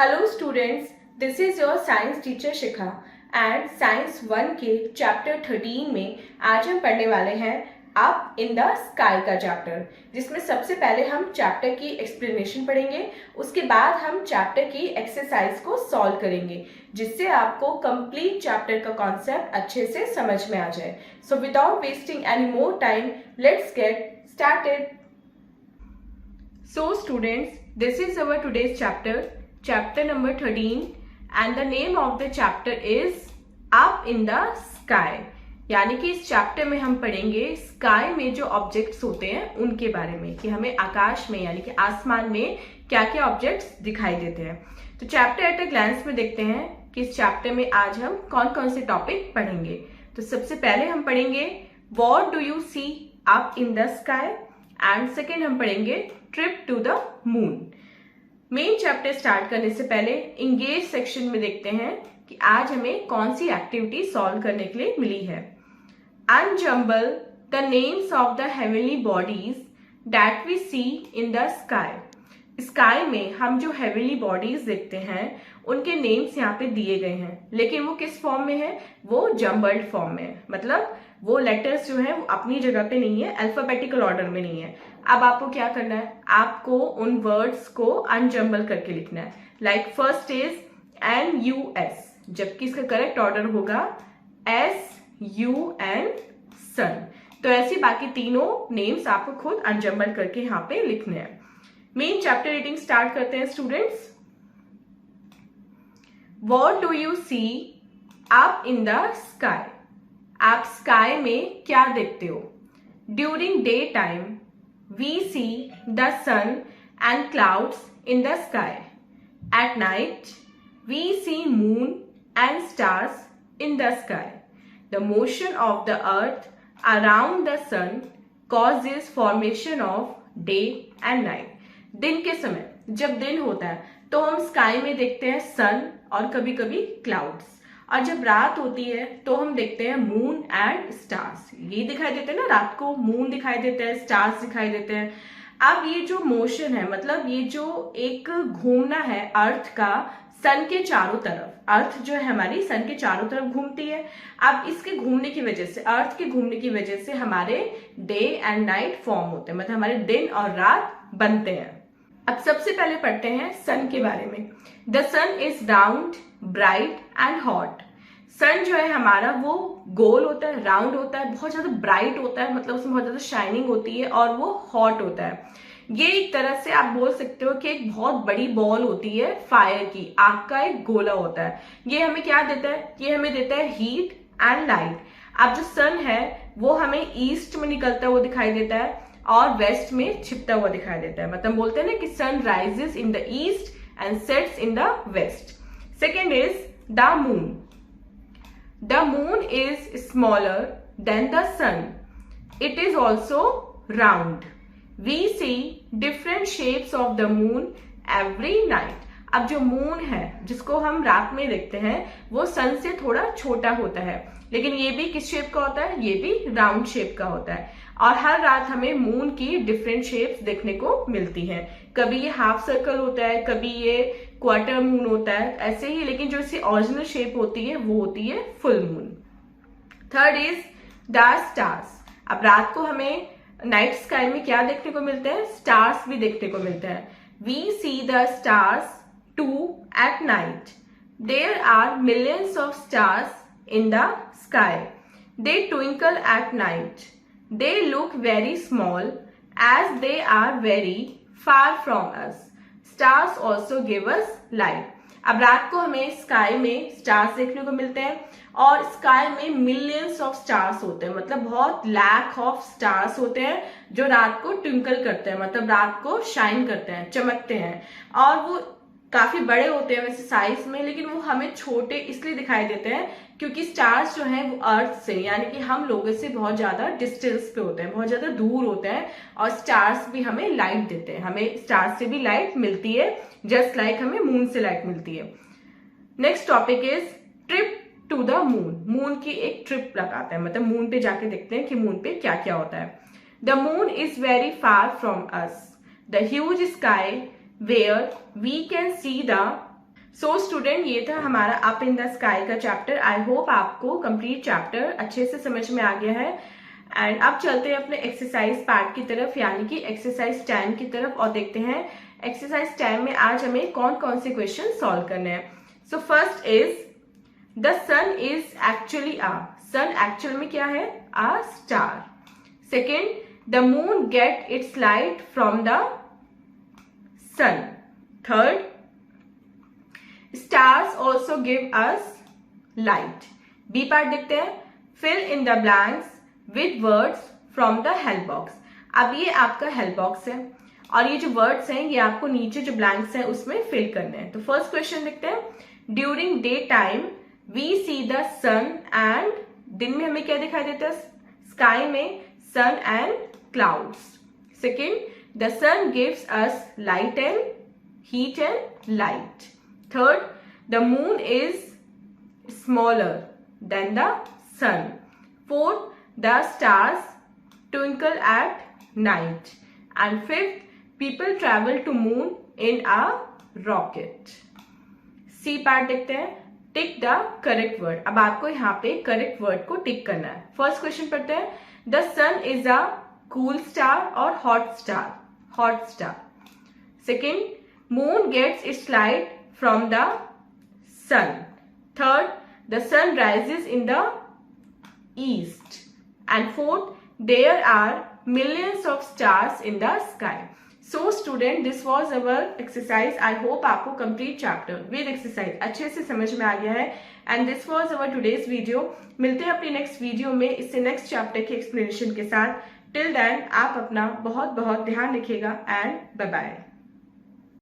Hello students, this is your science teacher Shikha and science 1 के chapter 13 में आज हम पढ़ने वाले हैं अप इन द स्काई का चैप्टर, जिसमें सबसे पहले हम चैप्टर की एक्सप्लेनेशन पढ़ेंगे। उसके बाद हम चैप्टर की एक्सरसाइज को सॉल्व करेंगे, जिससे आपको कंप्लीट चैप्टर का कॉन्सेप्ट अच्छे से समझ में आ जाए। So without wasting any more time, let's get started. So students, this is our today's chapter number 13 and the name of the chapter is up in the sky। यानी कि इस chapter में हम पढ़ेंगे स्काई में जो ऑब्जेक्ट्स होते हैं उनके बारे में, कि हमें आकाश में यानी कि आसमान में क्या क्या ऑब्जेक्ट्स दिखाई देते हैं। तो चैप्टर एट अ ग्लैंस में देखते हैं कि इस चैप्टर में आज हम कौन कौन से टॉपिक पढ़ेंगे। तो सबसे पहले हम पढ़ेंगे what do you see up in the sky and second हम पढ़ेंगे trip to the moon. Main chapter start करने से पहले इंगेज सेक्शन में देखते हैं कि आज हमें कौन सी एक्टिविटी सॉल्व करने के लिए मिली है। Unjumble the names of the heavenly bodies that we see in the sky. Sky में हम जो हेवनली बॉडीज देखते हैं उनके नेम्स यहाँ पे दिए गए हैं, लेकिन वो किस फॉर्म में है? वो जम्बल्ड फॉर्म में है, मतलब वो लेटर्स जो है वो अपनी जगह पे नहीं है, अल्फाबेटिकल ऑर्डर में नहीं है। अब आपको क्या करना है? आपको उन वर्ड्स को अनजम्बल करके लिखना है। लाइक फर्स्ट इज NUS, जबकि इसका करेक्ट ऑर्डर होगा SUN, सन। तो ऐसी बाकी तीनों नेम्स आपको खुद अनजम्बल करके यहाँ पे लिखने हैं। मेन चैप्टर रीडिंग स्टार्ट करते हैं students. What do you see up in the sky? आप स्काई में क्या देखते हो? During day time we see the sun and clouds in the sky. At night we see moon and stars in the sky. The motion of the earth around the sun causes formation of day and night. दिन के समय जब दिन होता है तो हम sky में देखते हैं सन और कभी कभी क्लाउड्स, और जब रात होती है तो हम देखते हैं मून एंड स्टार्स। ये दिखाई देते हैं ना, रात को मून दिखाई देते हैं, स्टार्स दिखाई देते हैं। अब ये जो मोशन है, मतलब ये जो एक घूमना है अर्थ का सन के चारों तरफ, अर्थ जो है हमारी सन के चारों तरफ घूमती है। अब इसके घूमने की वजह से, अर्थ के घूमने की वजह से हमारे डे एंड नाइट फॉर्म होते हैं, मतलब हमारे दिन और रात बनते हैं। अब सबसे पहले पढ़ते हैं सन के बारे में। The sun is round, bright and hot. Sun जो है हमारा वो गोल होता है, राउंड होता है, बहुत ज्यादा ब्राइट होता है, मतलब उसमें बहुत ज्यादा शाइनिंग होती है, और वो हॉट होता है। ये एक तरह से आप बोल सकते हो कि एक बहुत बड़ी बॉल होती है फायर की, आग का एक गोला होता है। ये हमें क्या देता है? ये हमें देता है हीट एंड लाइट। अब जो सन है वो हमें ईस्ट में निकलता हुआ दिखाई देता है और वेस्ट में छिपता हुआ दिखाई देता है, मतलब बोलते हैं ना कि sun rises in the east and sets in the west. Second is the moon. The moon is smaller than the sun. It is also round. We see different shapes of the moon every night. अब जो moon है जिसको हम रात में देखते हैं वो सन से थोड़ा छोटा होता है, लेकिन ये भी किस शेप का होता है? ये भी राउंड शेप का होता है। और हर रात हमें मून की डिफरेंट शेप्स देखने को मिलती हैं। कभी ये हाफ सर्कल होता है, कभी ये क्वार्टर मून होता है, ऐसे ही, लेकिन जो इसकी ओरिजिनल शेप होती है वो होती है full moon. Third is the stars. अब रात को हमें नाइट स्काई में क्या देखने को मिलते हैं? स्टार्स भी देखने को मिलते हैं। We see the stars too at night. There are millions of stars in the sky. They twinkle at night. They look very small as they are very far from us. Stars also give us light. अब रात को हमें sky में stars देखने को मिलते हैं, और स्काई में मिलियंस ऑफ स्टार्स होते हैं, मतलब बहुत लैक ऑफ स्टार्स होते हैं जो रात को ट्विंकल करते हैं, मतलब रात को शाइन करते हैं, चमकते हैं। और वो काफी बड़े होते हैं वैसे साइज में, लेकिन वो हमें छोटे इसलिए दिखाई देते हैं क्योंकि स्टार्स जो हैं वो अर्थ से यानी कि हम लोगों से बहुत ज्यादा डिस्टेंस पे होते हैं, बहुत ज्यादा दूर होते हैं, और स्टार्स भी हमें लाइट देते हैं। हमें स्टार्स से भी लाइट मिलती है, जस्ट लाइक हमें मून से लाइट मिलती है। Next topic is trip to the moon. Moon की एक ट्रिप लगाते हैं, मतलब मून पे जाके देखते हैं कि मून पे क्या क्या होता है। The moon is very far from us. The huge sky where we can see the so student, ये था हमारा अप इन द स्काई का चैप्टर। आई होप आपको कंप्लीट चैप्टर अच्छे से समझ में आ गया है। एंड अब चलते हैं अपने एक्सरसाइज पार्ट की तरफ, यानी कि एक्सरसाइज 10 की तरफ, और देखते हैं एक्सरसाइज 10 में आज हमें कौन कौन से क्वेश्चन सॉल्व करने हैं। So first is the sun is actually a, sun actual में क्या है? A star. Second, the moon get its light from the sun. Third, stars also give us light। B part देखते हैं, fill in the blanks with words from the help box। अब ये आपका help box है और ये जो words हैं ये आपको नीचे जो ब्लैंक्स हैं उसमें फिल करने हैं। तो फर्स्ट क्वेश्चन देखते हैं, during day time we see the sun and, दिन में हमें क्या दिखाई देता है? स्काई में sun and clouds. Second, the sun gives us light and heat and light. Third, the moon is smaller than the sun। Fourth, the stars twinkle at night। And fifth, people travel to moon in a rocket। C part देखते हैं, tick the correct word. अब आपको यहाँ पे correct word को टिक करना है। First question पढ़ते हैं, the sun is a cool star और hot star? Hot star. Second, moon gets its light from the sun। Third, the sun rises in the east। And fourth, there are millions of stars in the sky। So student, this was our exercise। I hope आपको complete chapter with exercise अच्छे से समझ में आ गया है। And this was our today's video। मिलते हैं अपनी नेक्स्ट वीडियो में इससे नेक्स्ट चैप्टर की एक्सप्लेनेशन के साथ। Till then, आप अपना बहुत बहुत ध्यान रखिएगा एंड बाय बाय।